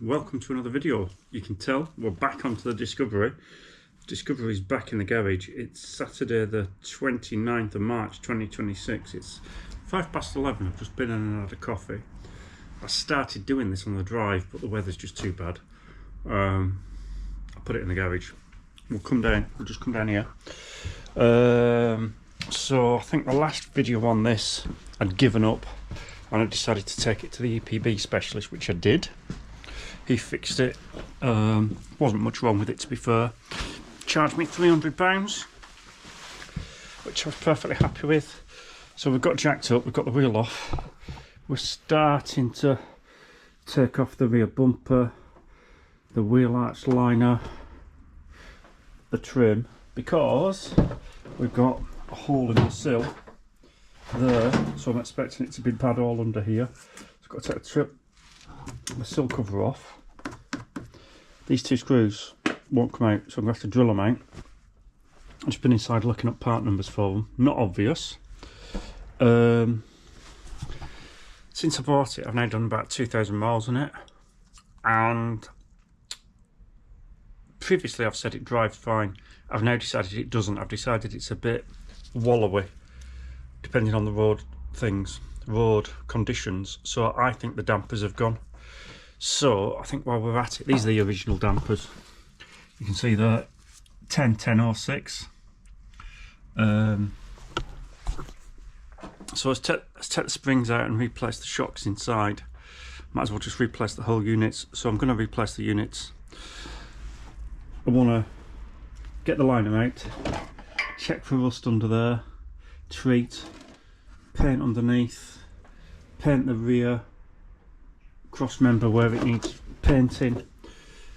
welcome to another video. You can tell we're back onto the Discovery. Discovery's back in the garage. It's Saturday the 29th of March 2026. It's 11:05. I've just been in and had a coffee. I started doing this on the drive, but the weather's just too bad. I put it in the garage. We'll just come down here. So I think the last video on this I'd given up and I decided to take it to the EPB specialist, which I did. He fixed it. Wasn't much wrong with it, to be fair. Charged me £300, which I was perfectly happy with. So we've got jacked up, we've got the wheel off. We're starting to take off the rear bumper, the wheel arch liner, the trim, because we've got a hole in the sill there, so I'm expecting it to be bad all under here. So I've got to take the sill cover off. These two screws won't come out, so I'm going to have to drill them out. I've just been inside looking up part numbers for them. Not obvious. Since I bought it, I've now done about 2,000 miles on it, and previously I've said it drives fine. I've now decided it doesn't. I've decided it's a bit wallowy, depending on the road conditions. So I think the dampers have gone. So I think while we're at it, these are the original dampers. You can see they're 1006. So let's take the springs out and replace the shocks inside. Might as well just replace the whole units. So I'm going to replace the units. I want to get the liner out, check for rust under there, treat, paint underneath, paint the rear cross member where it needs painting,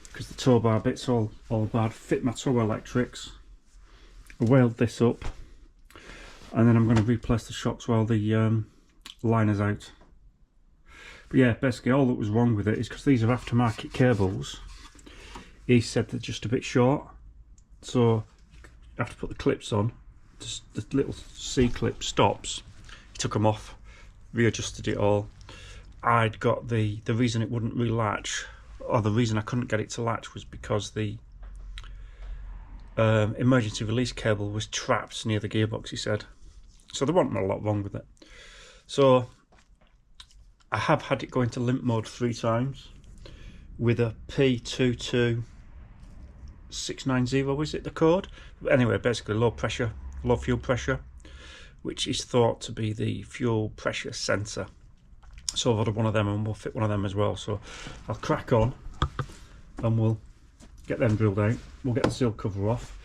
because the tow bar bit's all bad. Fit my tow electrics, I weld this up, and then I'm going to replace the shocks while the liner's out. But yeah, basically all that was wrong with it is because these are aftermarket cables. He said they're just a bit short, so you have to put the clips on. Just the little C-clip stops. He took them off, readjusted it all. I'd got the reason it wouldn't relatch, or the reason I couldn't get it to latch, was because the emergency release cable was trapped near the gearbox, he said. So there wasn't a lot wrong with it. So I have had it go into limp mode 3 times with a P22690, is it the code? Anyway, basically low fuel pressure, which is thought to be the fuel pressure sensor. So I've ordered one of them, and we'll fit one of them as well. So I'll crack on and we'll get them drilled out. We'll get the seal cover off.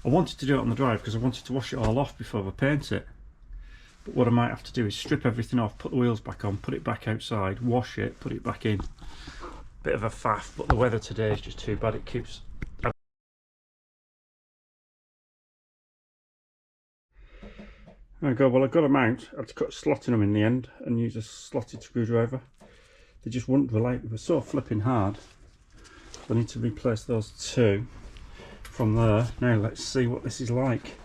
I wanted to do it on the drive because I wanted to wash it all off before I paint it. But what I might have to do is strip everything off, put the wheels back on, put it back outside, wash it, put it back in. Bit of a faff, but the weather today is just too bad. It keeps... There we go. Well, I got them out. I had to cut a slot in them in the end and use a slotted screwdriver. They just wouldn't relate. They were so flipping hard. I need to replace those two from there. Now let's see what this is like.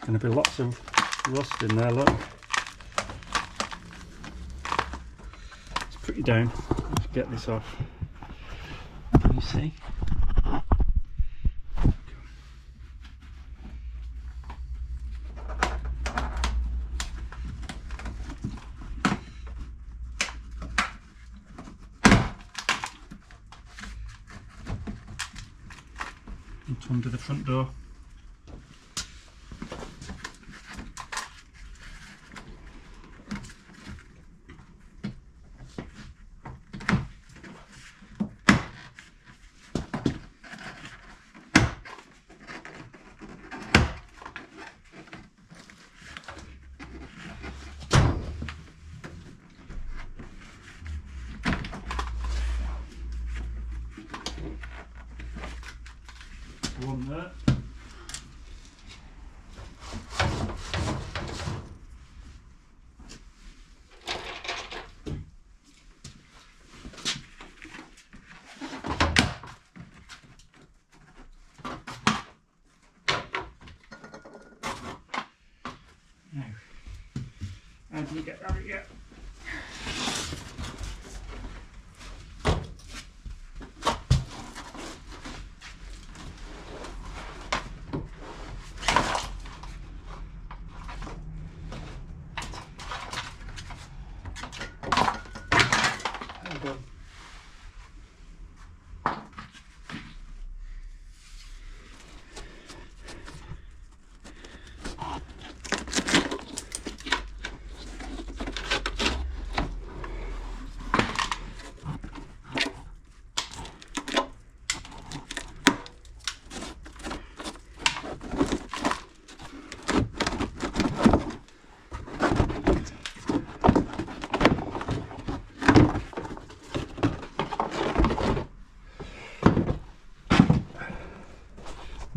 Going to be lots of rust in there, look. It's pretty down. Let's get this off. Can you see? Under the front door. One there. How do you get that yet?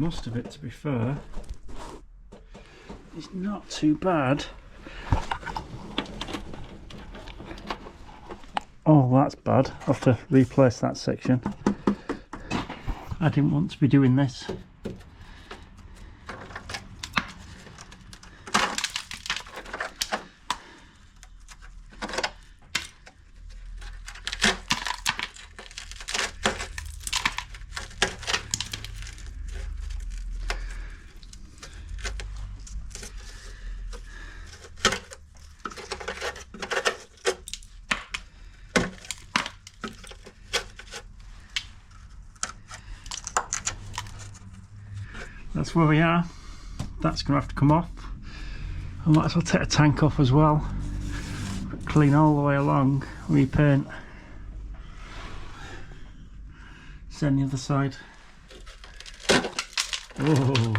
most of it, to be fair. It's not too bad. Oh, that's bad. I'll have to replace that section. I didn't want to be doing this. That's where we are. That's going to have to come off. I might as well take a tank off as well. Clean all the way along, repaint. Send the other side. Oh.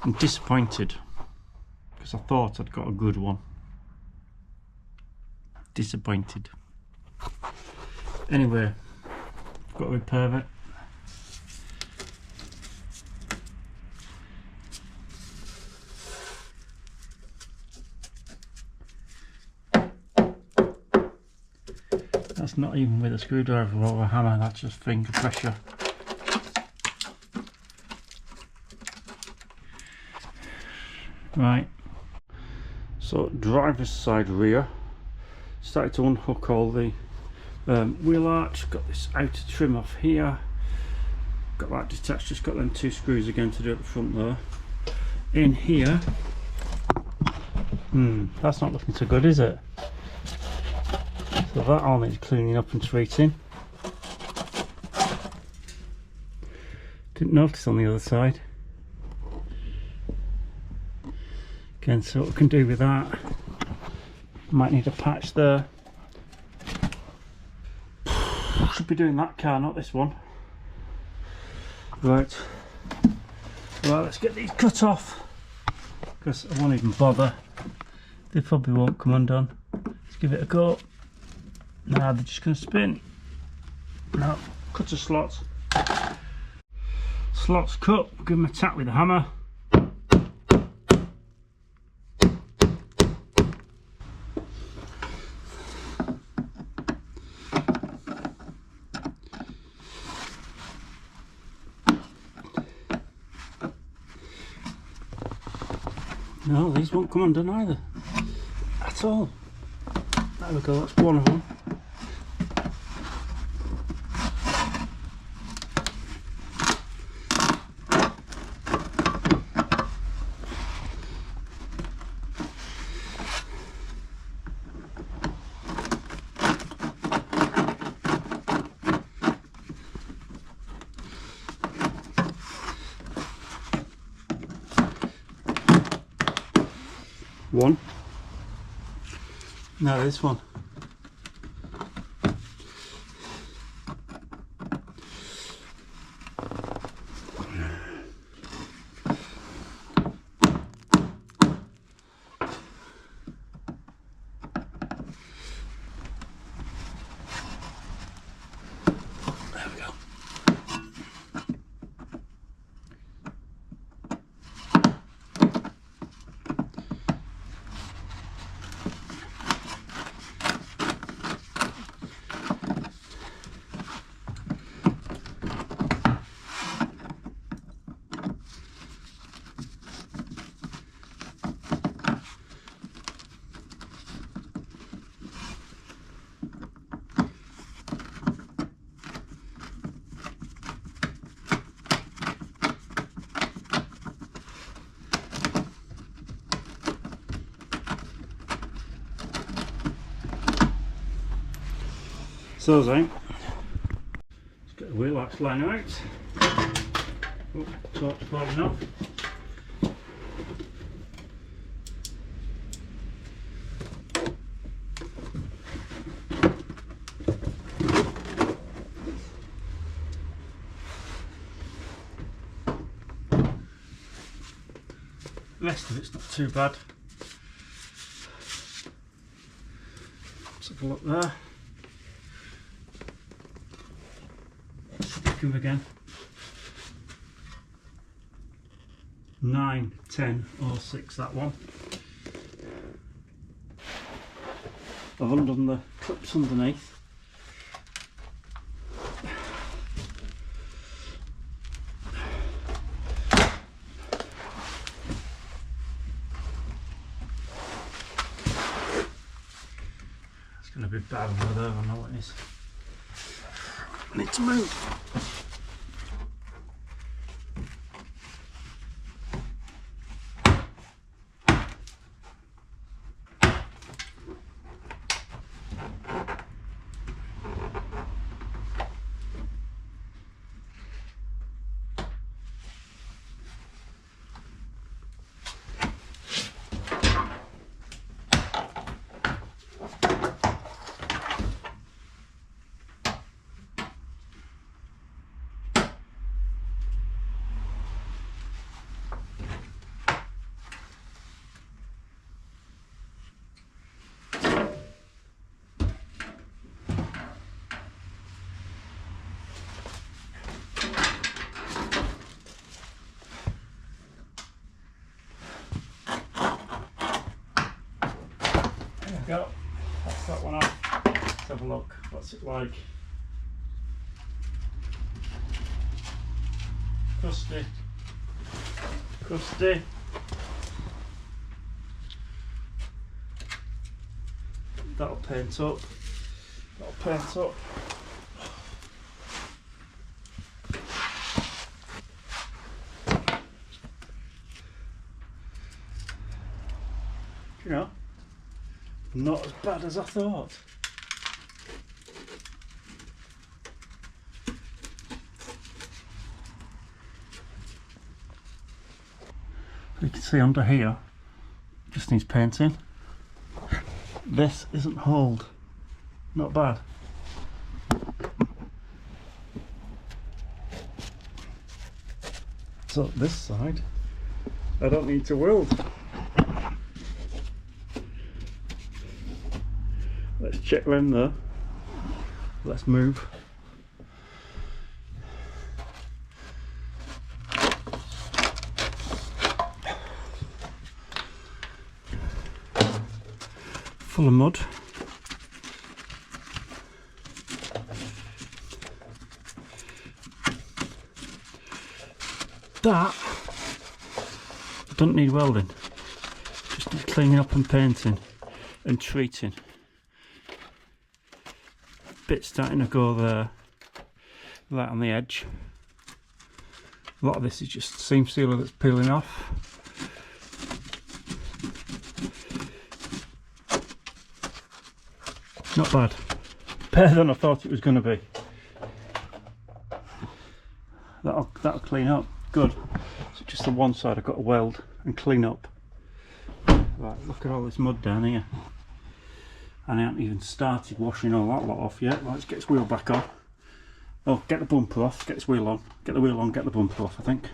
I'm disappointed because I thought I'd got a good one. Disappointed. Anyway, got to repair it. That's not even with a screwdriver or a hammer, that's just finger pressure. Right, so driver's side rear, started to unhook all the wheel arch, got this outer trim off here, got that detached, just got them 2 screws again to do at the front there. In here, that's not looking so good, is it? So that all needs cleaning up and treating. Didn't notice on the other side. Again, so what we can do with that, might need a patch there. Should be doing that car, not this one. Right, let's get these cut off, because I won't even bother. They probably won't come undone. Let's give it a go. Nah, they're just going to spin. No, cut a slot. Slots cut, give them a tap with a hammer. No, these won't come undone either, at all. There we go, that's one of them. One. No, this one. There we go. So then, let's get the wheel arch liner out. Oh, torch falling off. The rest of it's not too bad. Let's have a look there. Go again. 9, 10 or 6, that one. I've undone the clips underneath. It's going to be bad over there, I know what it is. I need to move. Go. That's that one off. Let's have a look. What's it like? Crusty. Crusty. That'll paint up. That'll paint up. You know, not as bad as I thought. You can see under here, just needs painting. This isn't holed, not bad. So this side, I don't need to weld. Let's check them there. Let's move. Full of mud. That doesn't need welding, just need cleaning up and painting and treating. Bit starting to go there, right on the edge. A lot of this is just seam sealer that's peeling off. Not bad. Better than I thought it was going to be. That'll clean up. Good. So just the one side I've got to weld and clean up. Right, look at all this mud down here. And I haven't even started washing all that lot off yet. Let's get this wheel back on. Oh, get the bumper off, get this wheel on. Get the wheel on, get the bumper off, I think.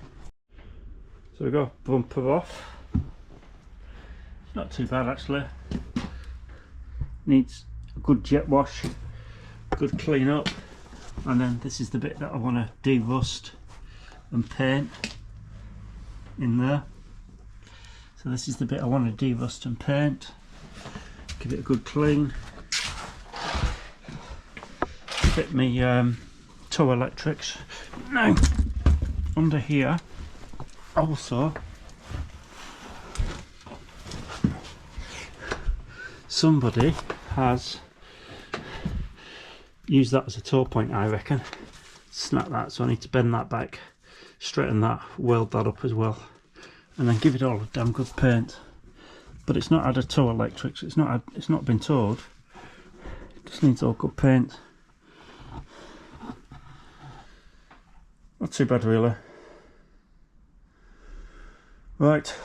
So we go, bumper off. Not too bad actually. Needs a good jet wash, good clean up. And then this is the bit that I want to de-rust and paint in there. So this is the bit I want to de-rust and paint. Give it a good clean. Fit me tow electrics. Now under here also somebody has used that as a tow point, I reckon. Snap that, so I need to bend that back, straighten that, weld that up as well, and then give it all a damn good paint. But it's not had a tow electrics, it's not been towed. It just needs all good paint. Not too bad really. Right,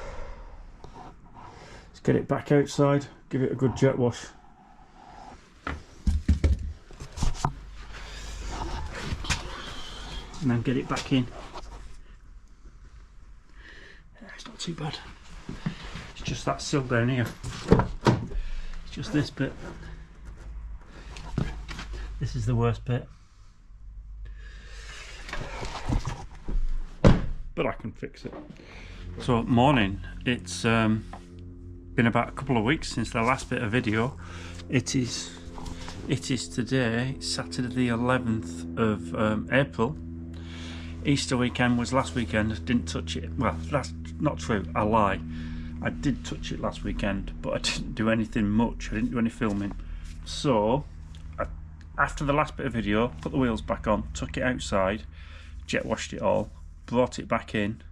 let's get it back outside, give it a good jet wash. And then get it back in. It's not too bad. It's just that sill down here. It's just this bit. This is the worst bit. But I can fix it. So morning, it's been about a couple of weeks since the last bit of video. It is today, Saturday the 11th of April. Easter weekend was last weekend. I didn't touch it. Well, that's not true, I lie. I did touch it last weekend, but I didn't do anything much. I didn't do any filming. So after the last bit of video, put the wheels back on, took it outside, jet washed it all, brought it back in,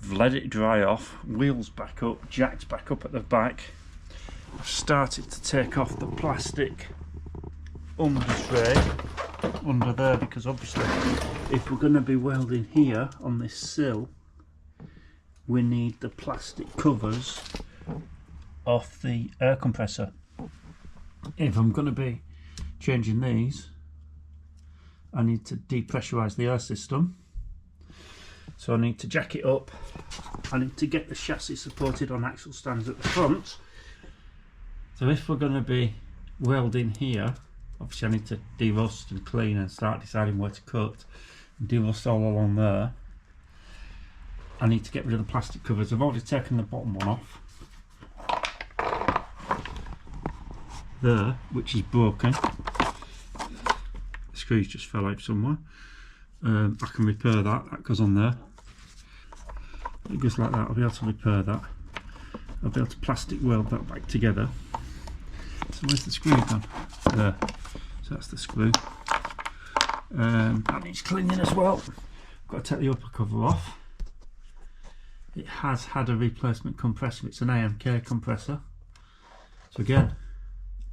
let it dry off, wheels back up, jacked back up at the back. I've started to take off the plastic under tray, under there, because obviously if we're going to be welding here on this sill, we need the plastic covers off the air compressor. If I'm going to be changing these, I need to depressurize the air system. So I need to jack it up. I need to get the chassis supported on axle stands at the front. So if we're going to be welding here, obviously I need to de-rust and clean and start deciding where to cut. De-rust all along there. I need to get rid of the plastic covers. I've already taken the bottom one off. There, which is broken. The screws just fell out somewhere. I can repair that. That goes on there. It goes like that. I'll be able to repair that. I'll be able to plastic weld that back together. So where's the screw gone? There. So that's the screw. That needs cleaning as well. I've got to take the upper cover off. It has had a replacement compressor. It's an AMK compressor. So again,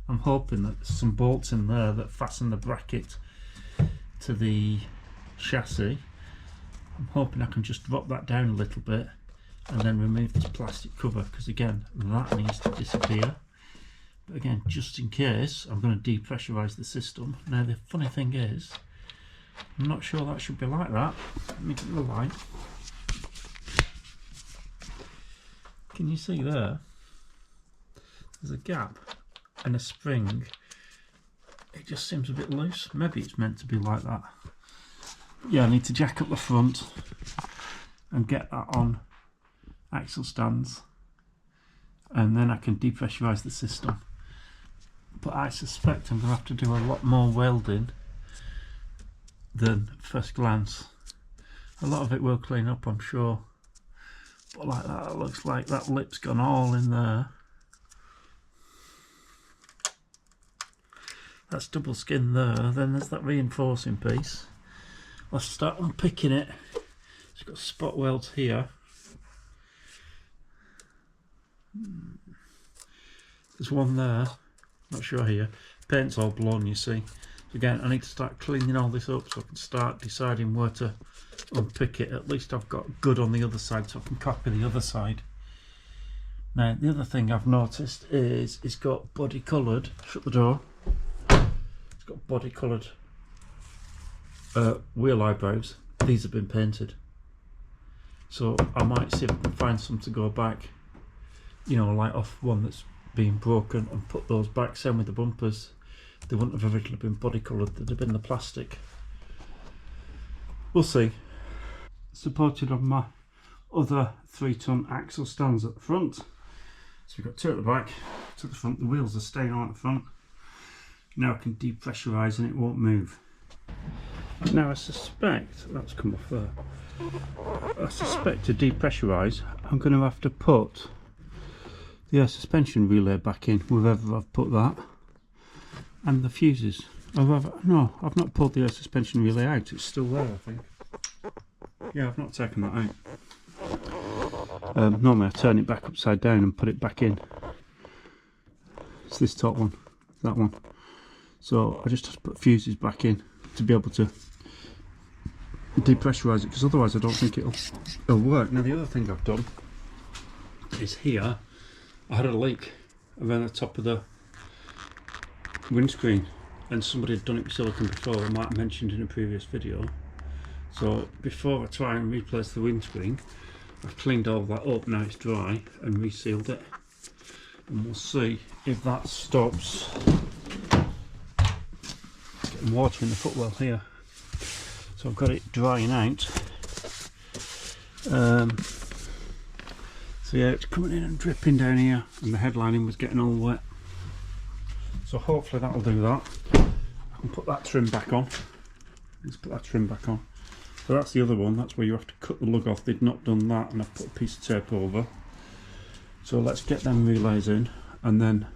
I'm hoping that there's some bolts in there that fasten the bracket to the chassis. I'm hoping I can just drop that down a little bit and then remove this plastic cover, because again, that needs to disappear. But again, just in case, I'm going to depressurize the system. Now the funny thing is, I'm not sure that should be like that. Let me get the light. Can you see there? There's a gap and a spring. It just seems a bit loose. Maybe it's meant to be like that. Yeah, I need to jack up the front and get that on axle stands, and then I can depressurize the system. But I suspect I'm going to have to do a lot more welding than first glance. A lot of it will clean up, I'm sure. But like that, it looks like that lip's gone all in there. That's double skin there. Then there's that reinforcing piece. I'll start unpicking it. It's got spot welds here. There's one there. Not sure here. Paint's all blown, you see. So again, I need to start cleaning all this up so I can start deciding where to unpick it. At least I've got good on the other side so I can copy the other side. Now the other thing I've noticed is it's got body coloured, shut the door, it's got body coloured wheel eyebrows. These have been painted. So I might see if I can find some to go back, you know, like off one that's been broken, and put those back. Same with the bumpers. They wouldn't have originally been body coloured, they'd have been the plastic. We'll see. Supported on my other 3-ton axle stands at the front. So we've got 2 at the back, 2 at the front. The wheels are staying on at the front. Now I can depressurise and it won't move. Now I suspect, that's come off there. I suspect to depressurise, I'm going to have to put the air suspension relay back in, wherever I've put that, and the fuses. No, I've not pulled the air suspension relay out, it's still there I think. Yeah, I've not taken that out. Normally I turn it back upside down and put it back in. It's this top one, that one. So I just have to put fuses back in to be able to depressurise it, because otherwise I don't think it'll work. Now the other thing I've done is here, I had a leak around the top of the windscreen, and somebody had done it with silicone before. I might have mentioned in a previous video. So before I try and replace the windscreen, I've cleaned all that up, now it's dry, and resealed it, and we'll see if that stops getting water in the footwell here. So I've got it drying out. So yeah, it's coming in and dripping down here, and the headlining was getting all wet. So hopefully that'll do that. I can put that trim back on. Let's put that trim back on. So that's the other one, that's where you have to cut the lug off. They'd not done that, and I've put a piece of tape over. So let's get them relays in, and then,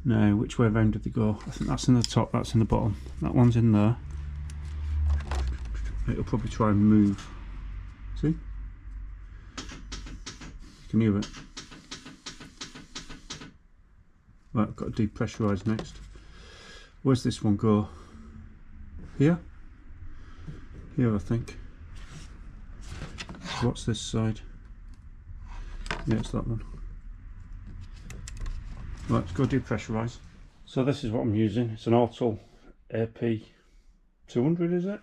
now which way round did they go? I think that's in the top, that's in the bottom. That one's in there. It'll probably try and move. See? You can hear it. Right, I've got to depressurize next. Where's this one go? Here? Here, I think. What's this side? Yeah, it's that one. Right, let's go depressurize. So this is what I'm using. It's an Autel AP 200, is it?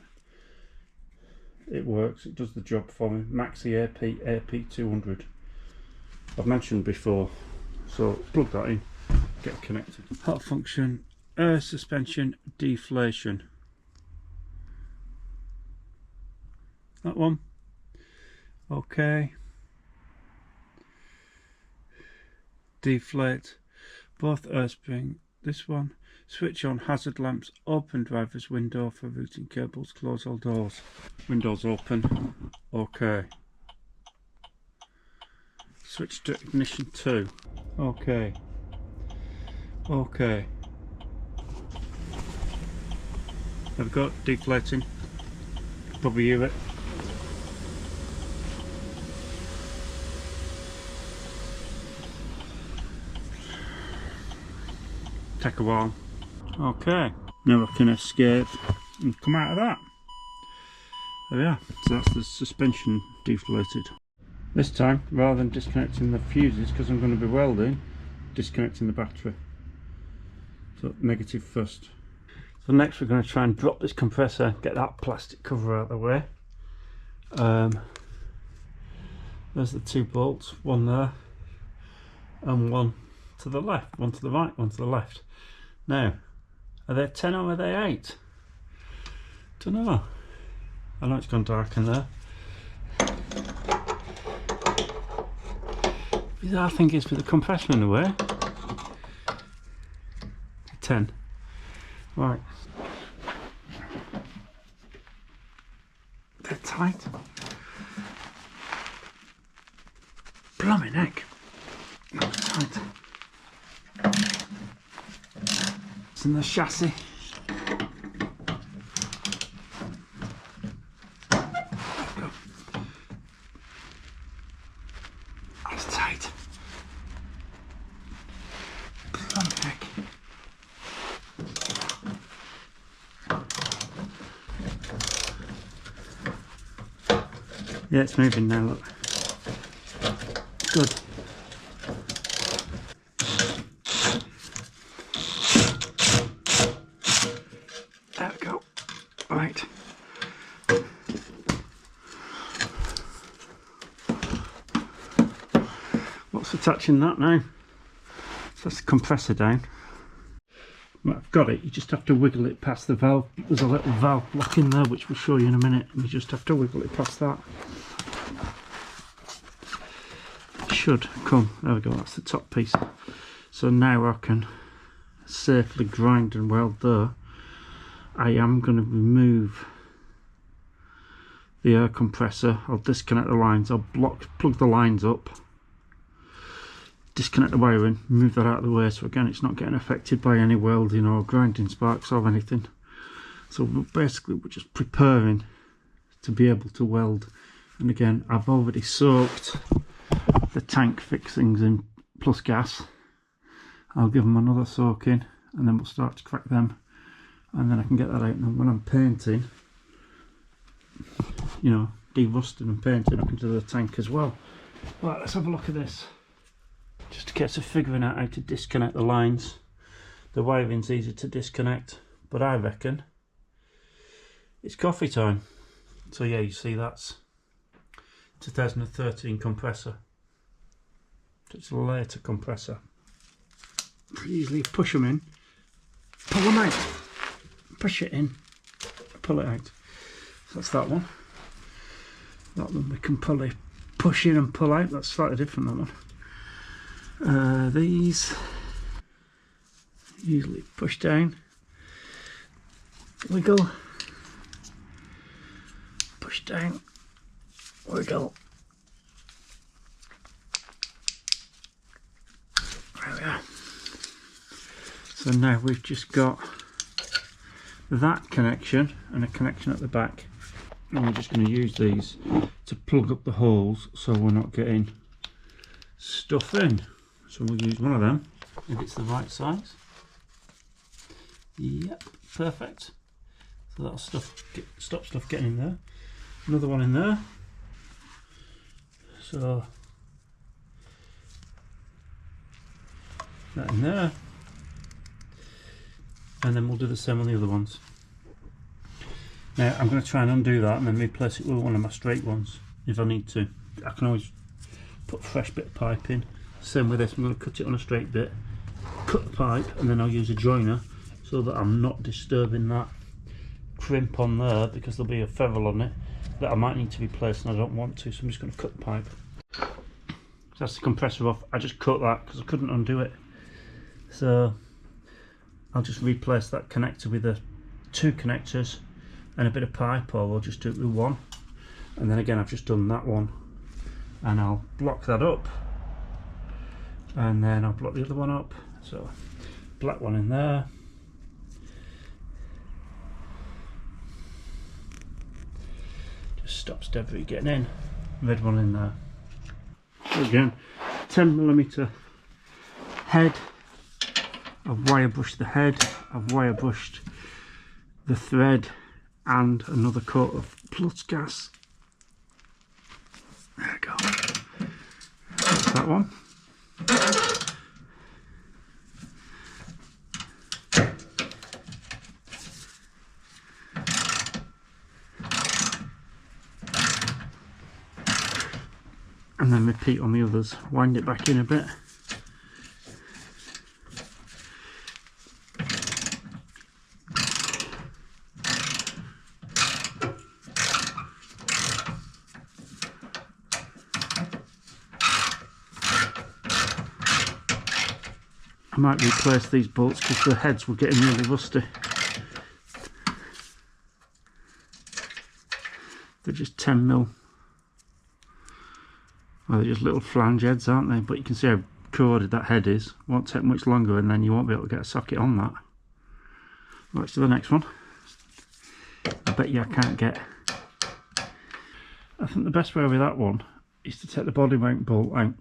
It works, it does the job for me. Maxi AP 200. I've mentioned before. So plug that in, get it connected. Hot function, air suspension deflation. That one. Okay. Deflate both air spring. This one. Switch on hazard lamps. Open driver's window for routing cables. Close all doors. Windows open. Okay. Switch to ignition 2. Okay. Okay. There we go. Deflating. Probably hear it. Take a while. Okay, now I can escape and come out of that. There we are. So that's the suspension deflated. This time, rather than disconnecting the fuses, because I'm going to be welding, disconnecting the battery. So negative first. So next we're going to try and drop this compressor, get that plastic cover out of the way. There's the 2 bolts, one there and one to the left, one to the right, one to the left. Now, are they 10 or are they 8? Don't know. I know it's gone dark in there. I think it's with the compressor in the way. 10. Right. They're tight. Blooming heck. That was tight. It's in the chassis. That's tight. Blooming heck. Yeah, it's moving now, look. Good. There we go. Right. What's attaching that now? So that's the compressor down. Right, I've got it. You just have to wiggle it past the valve. There's a little valve block in there which we'll show you in a minute, and you just have to wiggle it past that. It should come. There we go, that's the top piece. So now I can safely grind and weld there. I am going to remove the air compressor. I'll disconnect the lines. I'll plug the lines up, disconnect the wiring, move that out of the way, so again it's not getting affected by any welding or grinding sparks or anything. So basically we're just preparing to be able to weld. And again, I've already soaked the tank fixings in plus gas. I'll give them another soaking and then we'll start to crack them, and then I can get that out. And when I'm painting, you know, derusting and painting up into the tank as well. Right, let's have a look at this. Just a case of figuring out how to disconnect the lines. The wiring's easy to disconnect, but I reckon it's coffee time. So yeah, you see that's 2013 compressor. It's a later compressor. Pretty easily push them in, pull them out, push it in, pull it out. So that's that one. That one we can push in and pull out. That's slightly different, that one. These usually push down, wiggle, push down, wiggle. There we are. So now we've just got that connection and a connection at the back, and we're just going to use these to plug up the holes so we're not getting stuff in. So we'll use one of them if it's the right size. Yep, perfect. So that'll stop stuff getting in there. Another one in there. So that in there. And then we'll do the same on the other ones. Now I'm going to try and undo that and then replace it with one of my straight ones if I need to. I can always put a fresh bit of pipe in. Same with this, I'm going to cut it on a straight bit, cut the pipe, and then I'll use a joiner so that I'm not disturbing that crimp on there, because there'll be a ferrule on it that I might need to replace and I don't want to, so I'm just going to cut the pipe. So that's the compressor off. I just cut that because I couldn't undo it. So I'll just replace that connector with the two connectors and a bit of pipe, or we'll just do it with one. And then again, I've just done that one, and I'll block that up, and then I'll block the other one up. So black one in there, just stops debris getting in. Red one in there. So again, 10mm head. I've wire brushed the head, I've wire brushed the thread and another coat of plus gas. There we go. That's that one. And then repeat on the others, wind it back in a bit. I might replace these bolts because the heads were getting really rusty. They're just 10mm. Well, they're just little flange heads, aren't they? But you can see how corroded that head is. Won't take much longer and then you won't be able to get a socket on that. Let's do the next one. I bet you I can't get... I think the best way with that one is to take the body mount bolt out.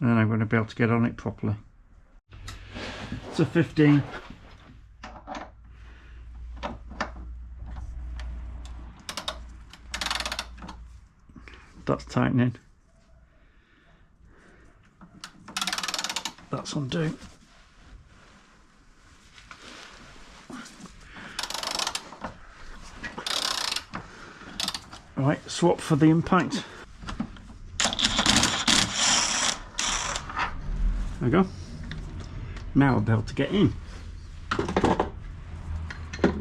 And then I'm going to be able to get on it properly. It's a 15. That's tightening. That's undo. Right, swap for the impact. There we go. Now I'll be able to get in.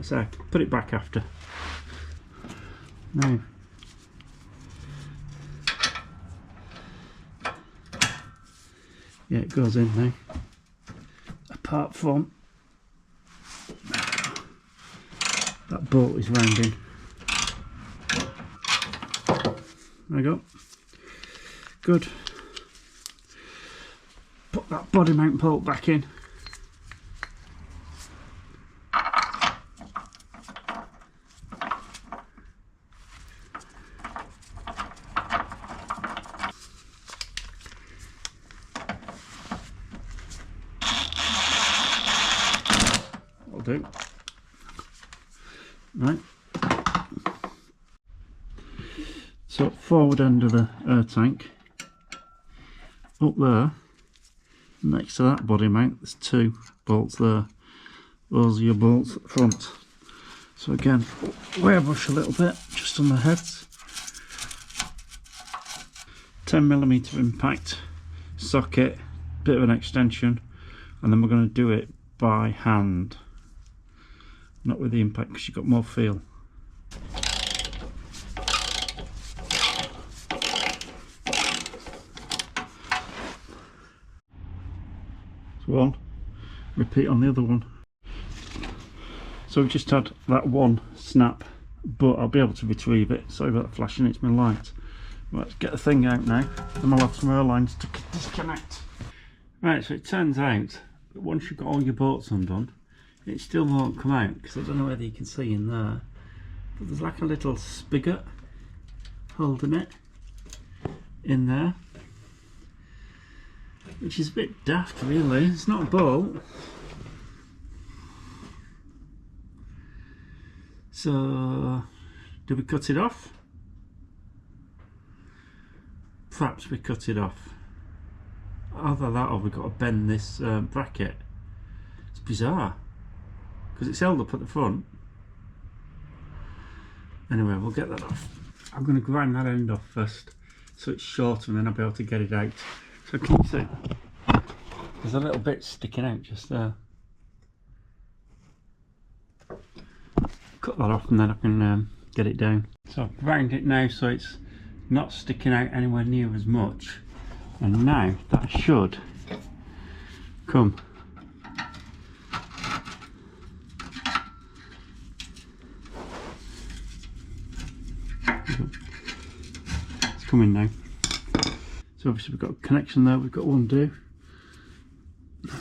So put it back after. Now, yeah, it goes in now. Apart from that bolt is rounding. There we go. Good. Put that body mount bolt back in. That'll do. Right. So forward end of the air tank. Up there, next to that body mount, there's two bolts there. Those are your bolts at the front. So again, wire brush a little bit just on the heads. 10mm impact socket, bit of an extension, and then we're going to do it by hand, not with the impact, because you've got more feel. So one, repeat on the other one. So we've just had that one snap, but I'll be able to retrieve it. Sorry about the flashing, it's my light. Let's get the thing out now, and I'll have some air lines to disconnect. Right, so it turns out that once you've got all your bolts undone, it still won't come out, because I don't know whether you can see in there, but there's like a little spigot holding it in there, which is a bit daft really. It's not a bolt. So, do we cut it off? Perhaps we cut it off. Either that or we've got to bend this bracket. It's bizarre, because it's held up at the front. Anyway, we'll get that off. I'm going to grind that end off first, so it's short, and then I'll be able to get it out. So can you see? There's a little bit sticking out just there. Cut that off and then I can get it down. So I've ground it now so it's not sticking out anywhere near as much, and now that should come. It's coming now. So obviously we've got a connection there, we've got one do.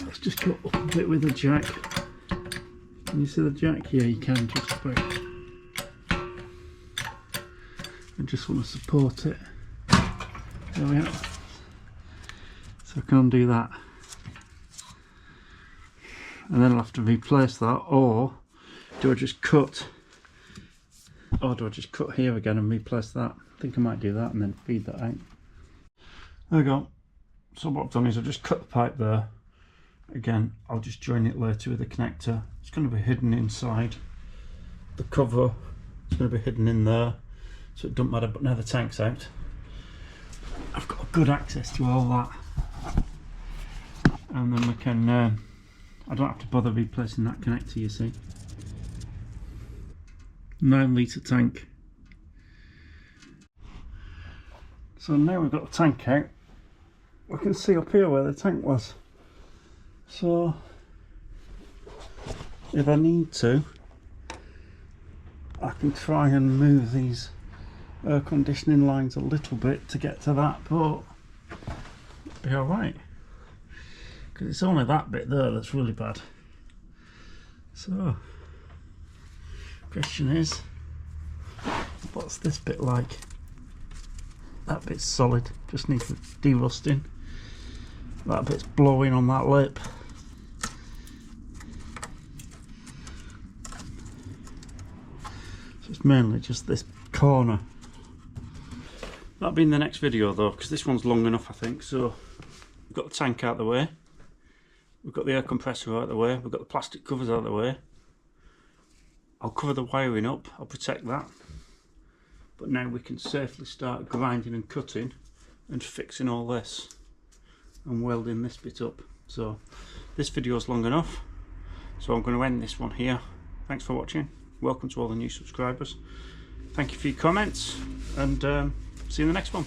Let's just cut up a bit with the jack. Can you see the jack? Yeah, you can just about. I just want to support it. There we are. So I can undo that. And then I'll have to replace that, or do I just cut? Or do I just cut here again and replace that? I think I might do that and then feed that out. There we go. So what I've done is I've just cut the pipe there. Again, I'll just join it later with a connector. It's going to be hidden inside the cover. It's going to be hidden in there, so it doesn't matter. But now the tank's out, I've got good access to all that, and then we can. I don't have to bother replacing that connector. You see, 9-litre tank. So now we've got the tank out, we can see up here where the tank was. So if I need to, I can try and move these air conditioning lines a little bit to get to that, but it'll be alright, because it's only that bit there that's really bad. So question is, what's this bit like? That bit's solid, just needs de-rusting. That bit's blowing on that lip. So it's mainly just this corner. That'll be in the next video though, because this one's long enough I think. So we've got the tank out of the way, we've got the air compressor out of the way, we've got the plastic covers out of the way. I'll cover the wiring up, I'll protect that. But now we can safely start grinding and cutting and fixing all this and welding this bit up. So this video is long enough, so I'm going to end this one here. Thanks for watching. Welcome to all the new subscribers. Thank you for your comments, and see you in the next one.